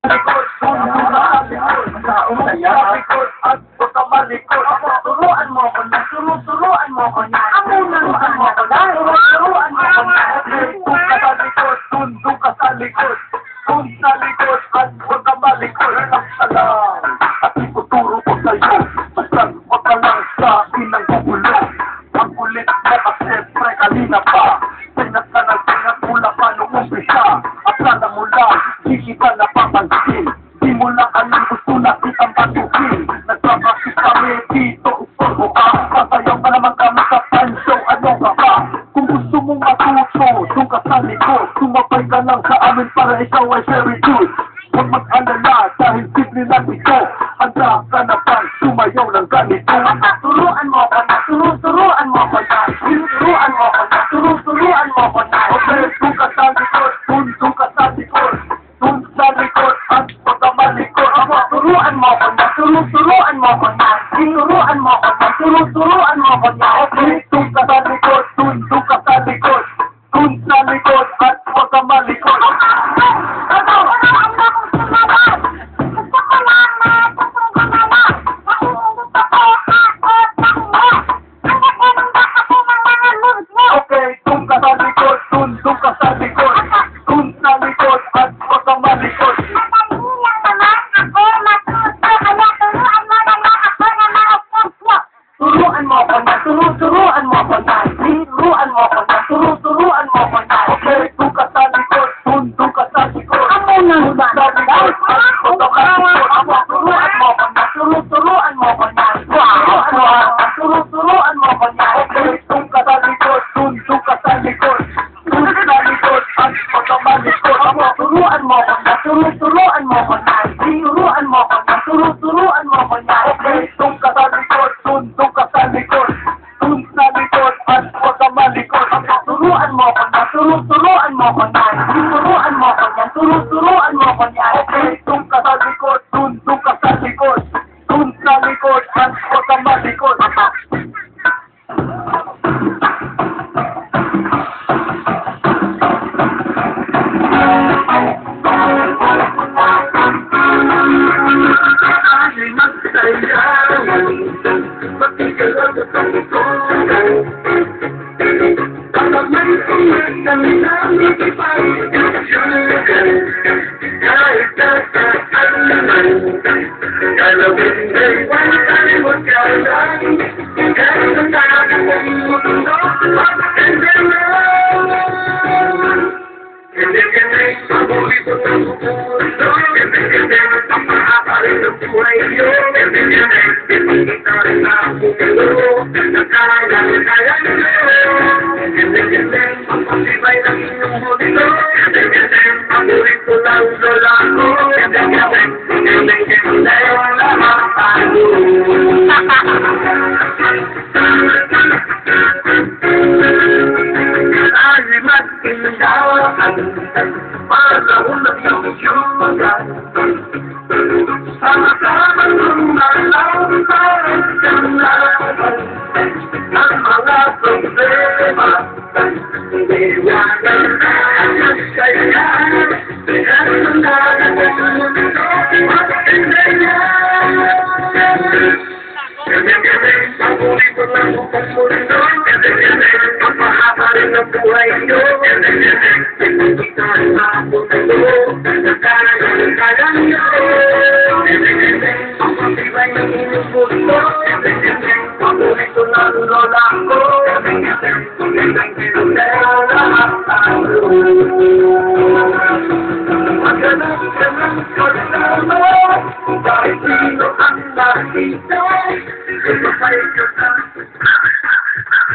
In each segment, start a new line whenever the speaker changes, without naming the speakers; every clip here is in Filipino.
Likod, likod, at baka malikod. Turuan mo ko na, turuan mo ko na. Turuan mo ko na, turuan mo ko na. Kung ka sa likod, tundong ka sa likod. Kung sa likod, at baka malikod. Alam, at ituturo ko sa'yo. Basta wag ka lang sa inang gugulo. Ang kulit mo kasi pre kanina pa. Pinat ka ng pinat mula pa nung umpisa. Akala mo lang, hindi ka napapansin. Di mo lang alam gusto na kitang batuhin. Nagpapakit kami dito, istorbo ka. Pasayaw ka naman kami sa pansyo, ano ka ba? Kung gusto mong matuto, doon ka sa likod. Sumabay ka lang sa amin para ikaw ay very good. Huwag mag-alala dahil simple lang ito. Handa ka na bang sumayaw ng ganito? Turuan mo ko na, turuan mo ko na. Turuan mo ko na, turuan mo ko na. Okay, doon ka sa likod, doon ka sa likod. Doon sa likod at baka malikod. Turuan mo ko na, turuan mo ko na. Turuan mo ko na, turuan mo ko na. Okay, doon ka sa likod, doon ka sa likod. Doon sa likod at baka malikod. Okay, doon ka sa likod, doon ka sa likod. Doon sa likod at baka malikod. Turuan mo ko na, turuan mo ko na. Turuan mo ko na, turuan mo ko na. Okay, doon ka sa likod, doon ka sa likod. Doon sa likod at baka malikod. Turuan mo ko na, turuan mo ko na. Turuan mo ko na. Okay, doon ka sa likod, doon ka sa likod. Doon sa likod at baka malikod. Turuan mo ko na, turuan mo ko na. Turuan mo ko na, turuan mo ko na. Okay, doon ka sa likod, doon ka sa likod. Doon sa likod at baka malikod. Turuan mo ko na, turuan mo ko na. Turuan mo ko na, turuan mo ko na. Okay, doon ka sa likod, doon ka sa likod. Doon sa likod at baka malikod.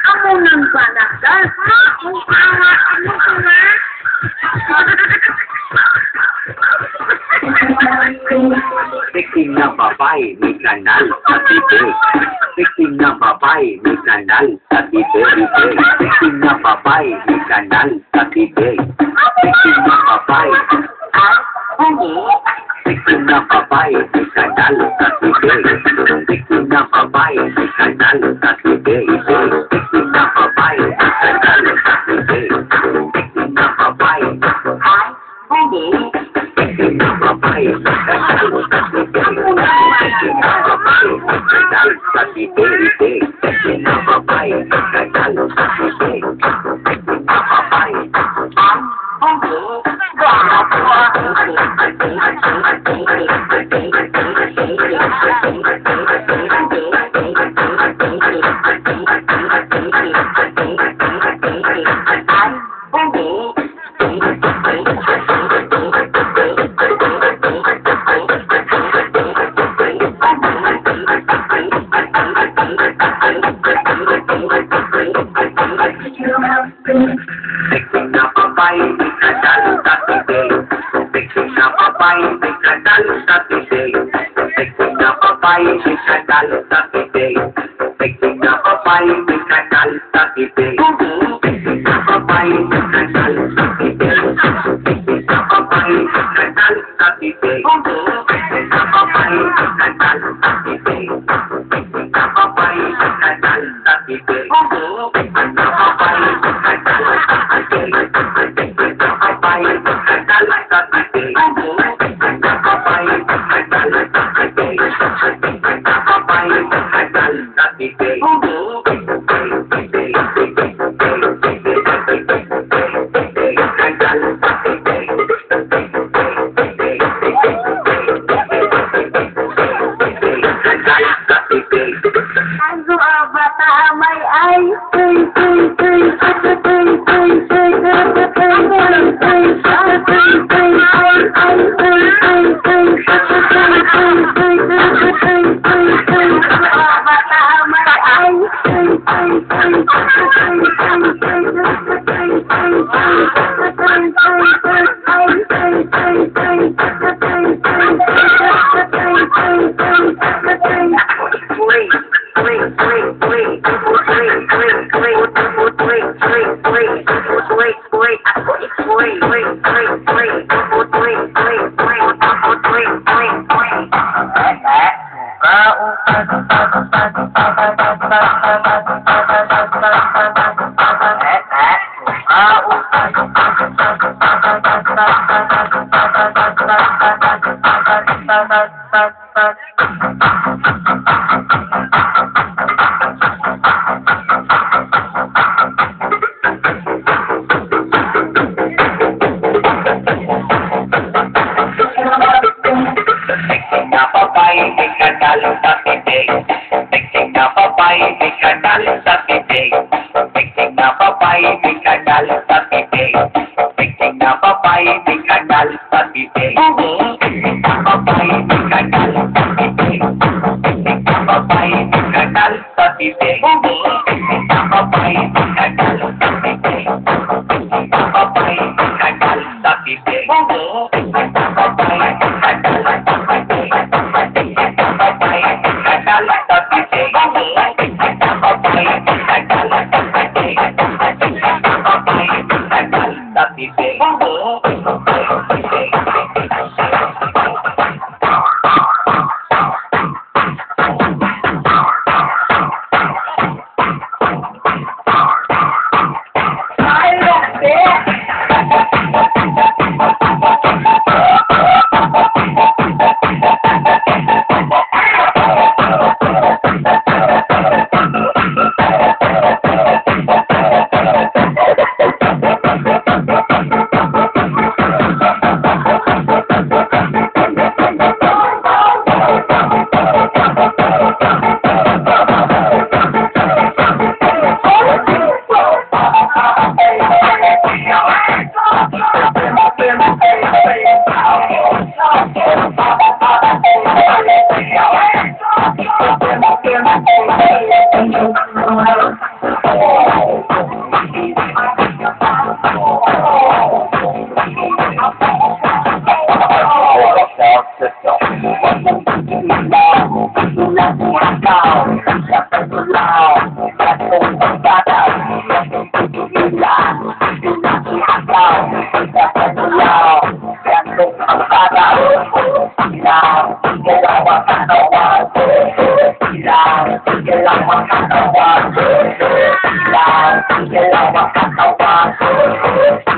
Ako nang panagal. Ang awa mo ko na.
Siking na babae, may kanal sa TV. Siking na babae, may kanal sa TV. Siking na babae, may kanal sa TV. Siking na babae. Siking na babae, may kanal sa TV. Siking na babae, may kanal sa TV. Siking na babae, may kanal sa TV. Siking na babae. Siking na babae.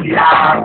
Ilaw,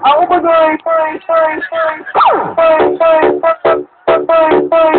Ako ba, boy?